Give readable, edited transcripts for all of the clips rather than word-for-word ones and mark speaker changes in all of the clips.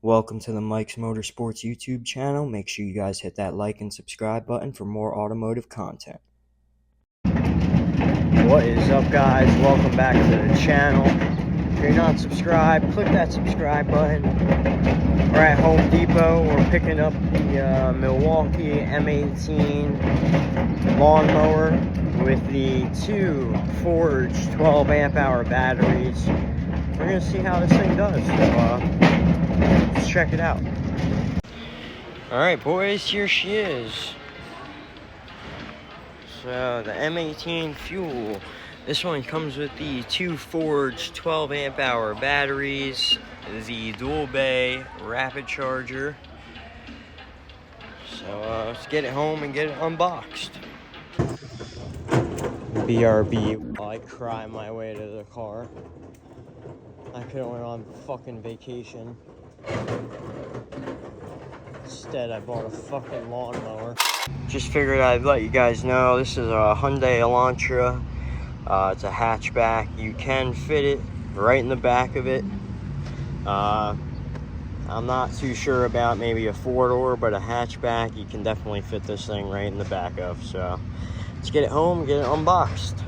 Speaker 1: Welcome to the Mike's Motorsports YouTube channel. Make sure you guys hit that like and subscribe button for more automotive content. What is up, guys? Welcome back to the channel. If you're not subscribed, click that subscribe button. We're at Home Depot. We're picking up the Milwaukee M18 Lawn Mower with the two forged 12 amp hour batteries. We're going to see how this thing does. So, let's check it out. Alright, boys, here she is. So, the M18 fuel. This one comes with the two forged 12 amp hour batteries, the dual bay rapid charger. So, let's get it home and get it unboxed. BRB. I cry my way to the car. I could have went on fucking vacation. Instead, I bought a fucking lawnmower. Just figured I'd let you guys know this is a Hyundai Elantra. It's a hatchback. You can fit it right in the back of it. I'm not too sure about maybe a four-door, but a hatchback, you can definitely fit this thing right in the back of. So let's get it home, get it unboxed.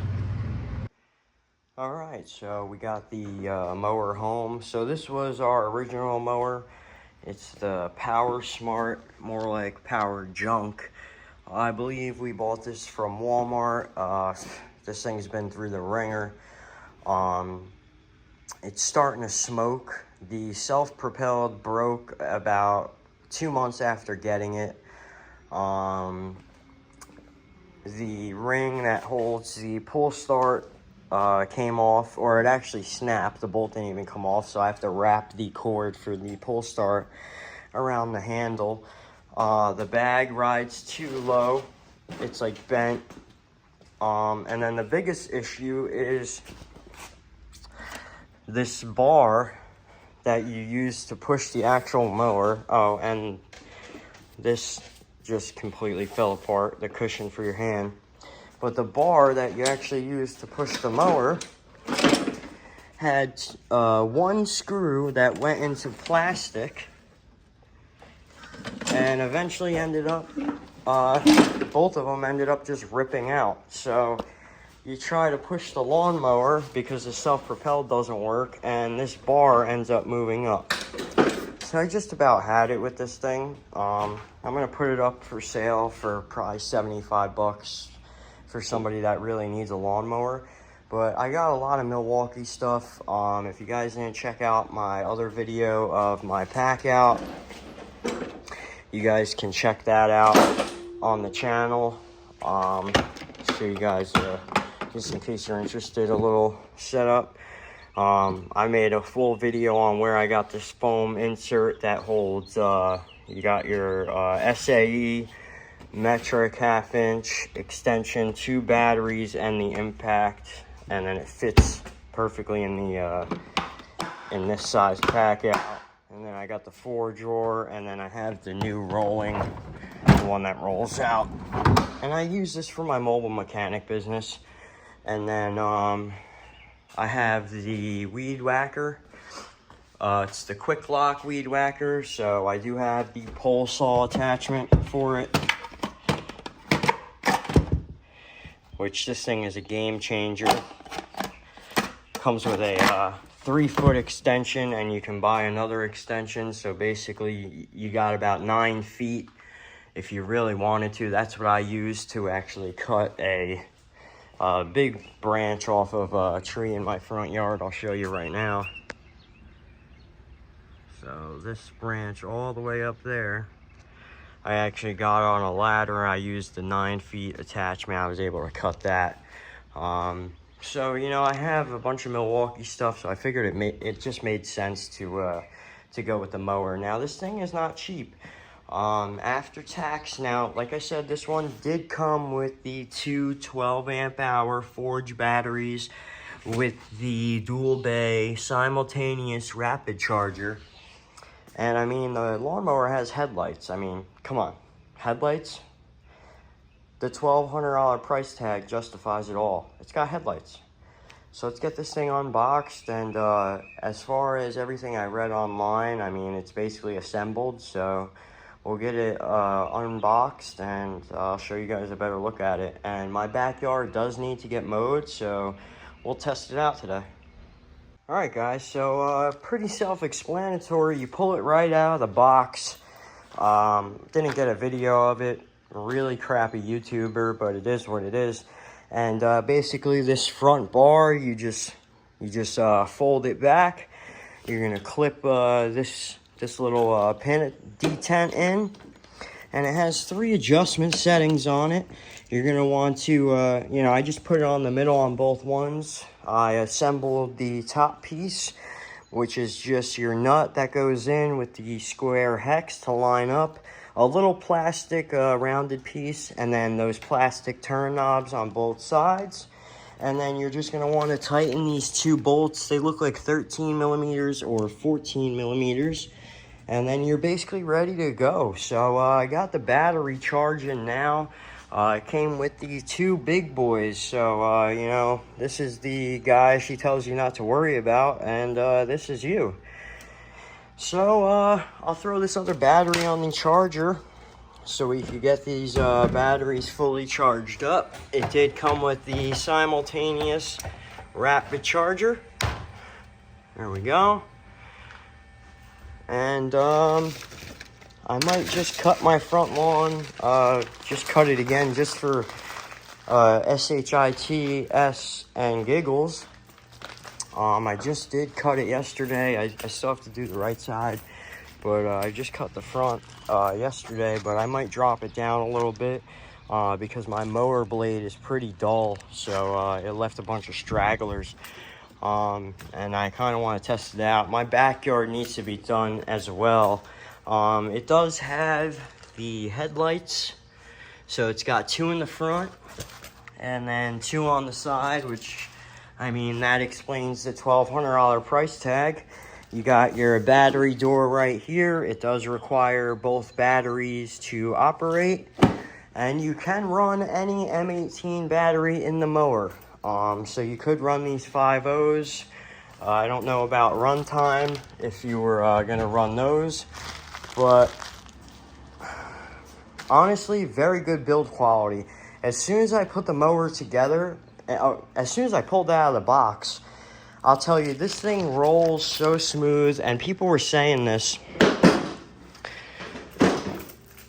Speaker 1: Alright, so we got the mower home. So this was our original mower. It's the Power Smart, more like Power Junk. I believe we bought this from Walmart. This thing's been through the ringer. It's starting to smoke. The self-propelled broke about 2 months after getting it. The ring that holds the pull start came off, or it actually snapped. The bolt didn't even come off, so I have to wrap the cord for the pull start around the handle. The bag rides too low. It's like bent. And then the biggest issue is this bar that you use to push the actual mower. Oh, and this just completely fell apart, the cushion for your hand. But the bar that you actually use to push the mower had one screw that went into plastic and eventually ended up, both of them ended up just ripping out. So you try to push the lawnmower because the self-propelled doesn't work, and this bar ends up moving up. So I just about had it with this thing. I'm gonna put it up for sale for probably 75 bucks. For somebody that really needs a lawnmower. But I got a lot of Milwaukee stuff. If you guys didn't check out my other video of my pack out, you guys can check that out on the channel. So you guys, just in case you're interested, a little setup. I made a full video on where I got this foam insert that holds, you got your SAE, metric half-inch extension, two batteries, and the impact, and then it fits perfectly in the in this size pack out. And then I got the 4-drawer, and then I have the new rolling, the one that rolls out. And I use this for my mobile mechanic business. And then I have the weed whacker. It's the quick lock weed whacker, so I do have the pole saw attachment for it, which this thing is a game changer. Comes with a 3-foot extension, and you can buy another extension. So basically you got about 9 feet if you really wanted to. That's what I use to actually cut a big branch off of a tree in my front yard. I'll show you right now. So this branch all the way up there, I actually got on a ladder. I used the 9 feet attachment. I was able to cut that. So, you know, I have a bunch of Milwaukee stuff, so I figured it just made sense to go with the mower. Now, this thing is not cheap. After tax, now, like I said, this one did come with the two 12 amp hour forged batteries with the dual bay simultaneous rapid charger. And I mean, the lawnmower has headlights. I mean, come on, headlights? The $1,200 price tag justifies it all. It's got headlights. So let's get this thing unboxed, and as far as everything I read online, I mean, it's basically assembled, so we'll get it unboxed, and I'll show you guys a better look at it. And my backyard does need to get mowed, so we'll test it out today. Alright guys, so pretty self-explanatory. You pull it right out of the box. Didn't get a video of it. Really crappy YouTuber, but it is what it is. And basically this front bar, you just fold it back. You're gonna clip this little pin detent in, and it has 3 adjustment settings on it. You're gonna want to, I just put it on the middle on both ones. I assembled the top piece, which is just your nut that goes in with the square hex to line up. A little plastic rounded piece, and then those plastic turn knobs on both sides. And then you're just going to want to tighten these 2 bolts. They look like 13 millimeters or 14 millimeters. And then you're basically ready to go. So I got the battery charging now. It came with the 2 big boys. So, this is the guy she tells you not to worry about. And this is you. So I'll throw this other battery on the charger so we can get these batteries fully charged up. It did come with the simultaneous rapid charger. There we go. And I might just cut my front lawn, just cut it again just for SHITS and giggles. I just did cut it yesterday. I still have to do the right side, but I just cut the front yesterday, but I might drop it down a little bit because my mower blade is pretty dull, so it left a bunch of stragglers, and I kind of want to test it out. My backyard needs to be done as well. It does have the headlights, so it's got 2 in the front and then 2 on the side, which, I mean, that explains the $1,200 price tag. You got your battery door right here. It does require both batteries to operate, and you can run any M18 battery in the mower. So you could run these 5.0s. I don't know about runtime if you were gonna run those, but honestly, very good build quality. As soon as I put the mower together, as soon as I pulled it out of the box, I'll tell you, this thing rolls so smooth, and people were saying this,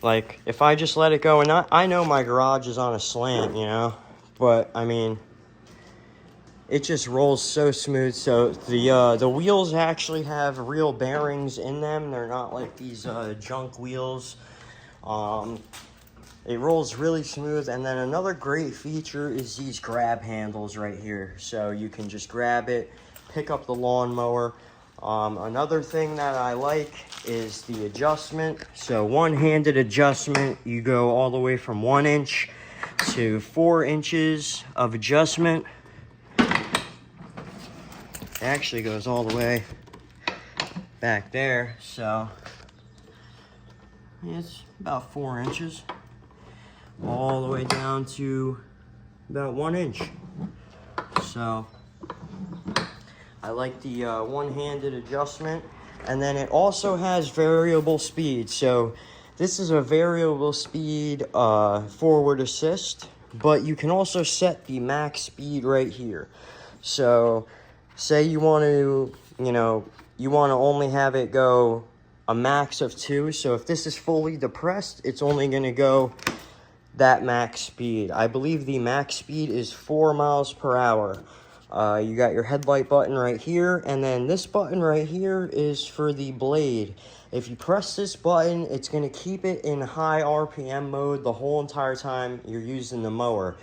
Speaker 1: like, if I just let it go, and I know my garage is on a slant, but, I mean, it just rolls so smooth. So the wheels actually have real bearings in them. They're not like these junk wheels. It rolls really smooth. And then another great feature is these grab handles right here. So you can just grab it, pick up the lawnmower. Another thing that I like is the adjustment. So one-handed adjustment, you go all the way from 1 inch to 4 inches of adjustment. It actually goes all the way back there, so it's about 4 inches, all the way down to about 1 inch. So I like the one-handed adjustment, and then it also has variable speed. So this is a variable speed forward assist, but you can also set the max speed right here. So say you want to, you want to only have it go a max of 2. So if this is fully depressed, it's only going to go that max speed. I believe the max speed is 4 miles per hour. You got your headlight button right here, and then this button right here is for the blade. If you press this button, it's going to keep it in high RPM mode the whole entire time you're using the mower.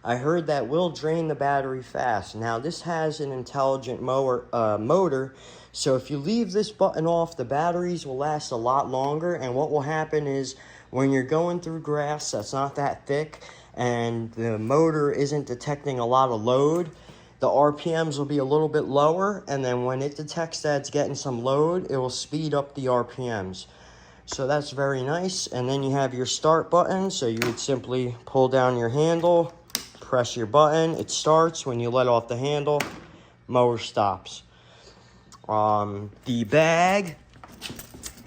Speaker 1: I heard that will drain the battery fast. Now, this has an intelligent motor, so if you leave this button off, the batteries will last a lot longer, and what will happen is when you're going through grass that's not that thick and the motor isn't detecting a lot of load, the RPMs will be a little bit lower, and then when it detects that it's getting some load, it will speed up the RPMs. So that's very nice. And then you have your start button, so you would simply pull down your handle, press your button, it starts. When you let off the handle, mower stops. The bag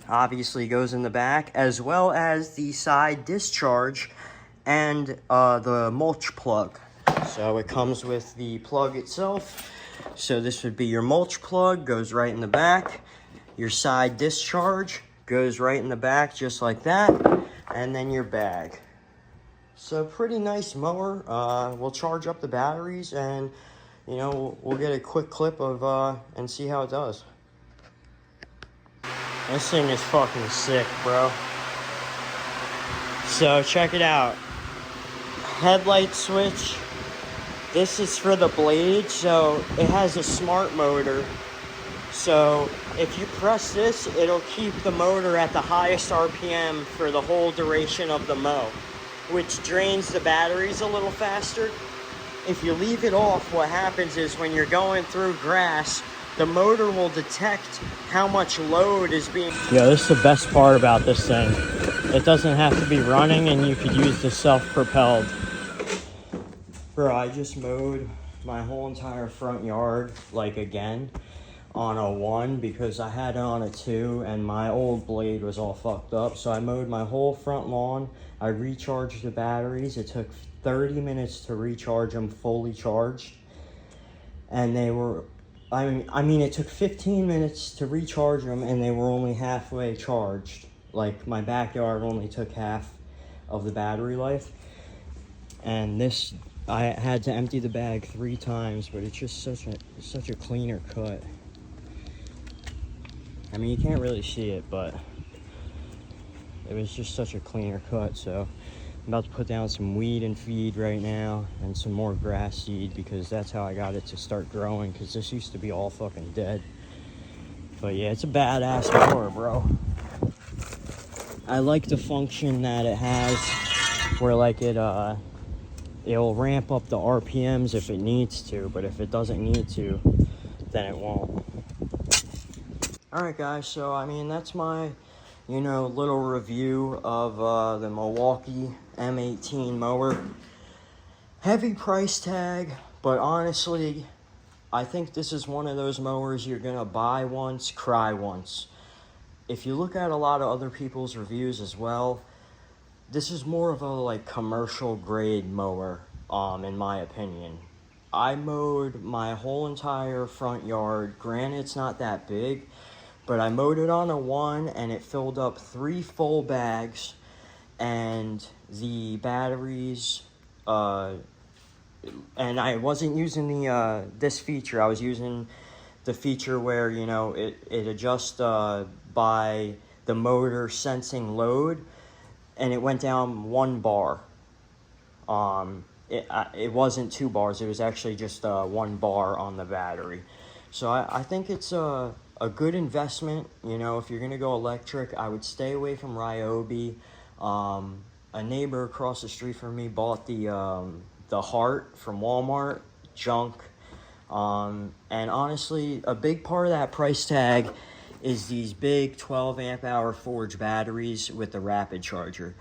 Speaker 1: obviously goes in the back, as well as the side discharge and the mulch plug. So it comes with the plug itself. So this would be your mulch plug, goes right in the back. Your side discharge goes right in the back, just like that. And then your bag. So pretty nice mower. We'll charge up the batteries and, you know, we'll get a quick clip of and see how it does. This thing is fucking sick, bro. So check it out. Headlight switch. This is for the blade, so it has a smart motor. So if you press this, it'll keep the motor at the highest RPM for the whole duration of the mow, which drains the batteries a little faster. If you leave it off, what happens is when you're going through grass, the motor will detect how much load is being... Yeah, this is the best part about this thing. It doesn't have to be running, and you could use the self-propelled. Bro, I just mowed my whole entire front yard, like, again, on a 1 because I had it on a 2 and my old blade was all fucked up. So I mowed my whole front lawn. I recharged the batteries. It took 30 minutes to recharge them fully charged. And they were, I mean, it took 15 minutes to recharge them and they were only halfway charged. Like, my backyard only took half of the battery life. And this, I had to empty the bag 3 times, but it's just such a cleaner cut. I mean, you can't really see it, but it was just such a cleaner cut. So I'm about to put down some weed and feed right now and some more grass seed because that's how I got it to start growing, because this used to be all fucking dead. But yeah, it's a badass mower, bro. I like the function that it has where, like, it'll ramp up the RPMs if it needs to, but if it doesn't need to, then it won't. Alright guys, so I mean, that's my, you know, little review of the Milwaukee M18 mower. Heavy price tag, but honestly, I think this is one of those mowers you're gonna buy once, cry once. If you look at a lot of other people's reviews as well, this is more of a, like, commercial grade mower, in my opinion. I mowed my whole entire front yard. Granted, it's not that big, but I mowed it on a 1 and it filled up 3 full bags, and the batteries, and I wasn't using the this feature. I was using the feature where, you know, it adjusts by the motor sensing load, and it went down 1 bar. It wasn't 2 bars. It was actually just 1 bar on the battery. So I think it's a good investment. You know, if you're gonna go electric, I would stay away from Ryobi. A neighbor across the street from me bought the Heart from Walmart, junk. And honestly, a big part of that price tag is these big 12 amp hour Forge batteries with the rapid charger.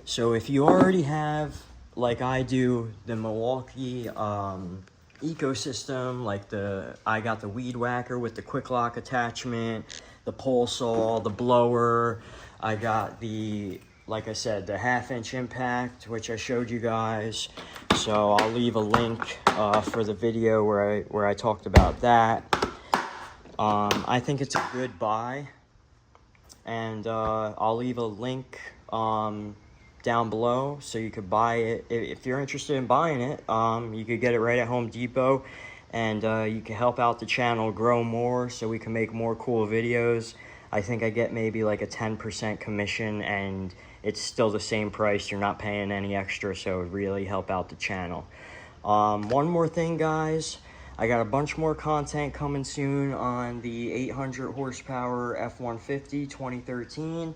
Speaker 1: So if you already have, like I do, the Milwaukee ecosystem, like I got the weed whacker with the quick lock attachment, the pole saw, the blower. I got the, like I said, the 1/2-inch impact, which I showed you guys. So I'll leave a link for the video where I talked about that. I think it's a good buy, and I'll leave a link down below so you could buy it. If you're interested in buying it, you could get it right at Home Depot, and you can help out the channel grow more so we can make more cool videos. I think I get maybe like a 10% commission, and it's still the same price. You're not paying any extra, so it would really help out the channel. One more thing, guys. I got a bunch more content coming soon on the 800 horsepower F-150 2013.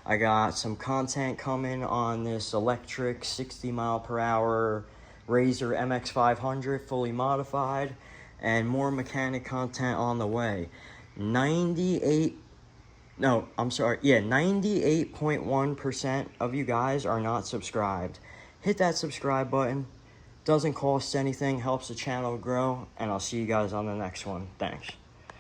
Speaker 1: I got some content coming on this electric 60 mile per hour Razor MX500 fully modified, and more mechanic content on the way. 98.1% of you guys are not subscribed. Hit that subscribe button. Doesn't cost anything, helps the channel grow, and I'll see you guys on the next one. Thanks.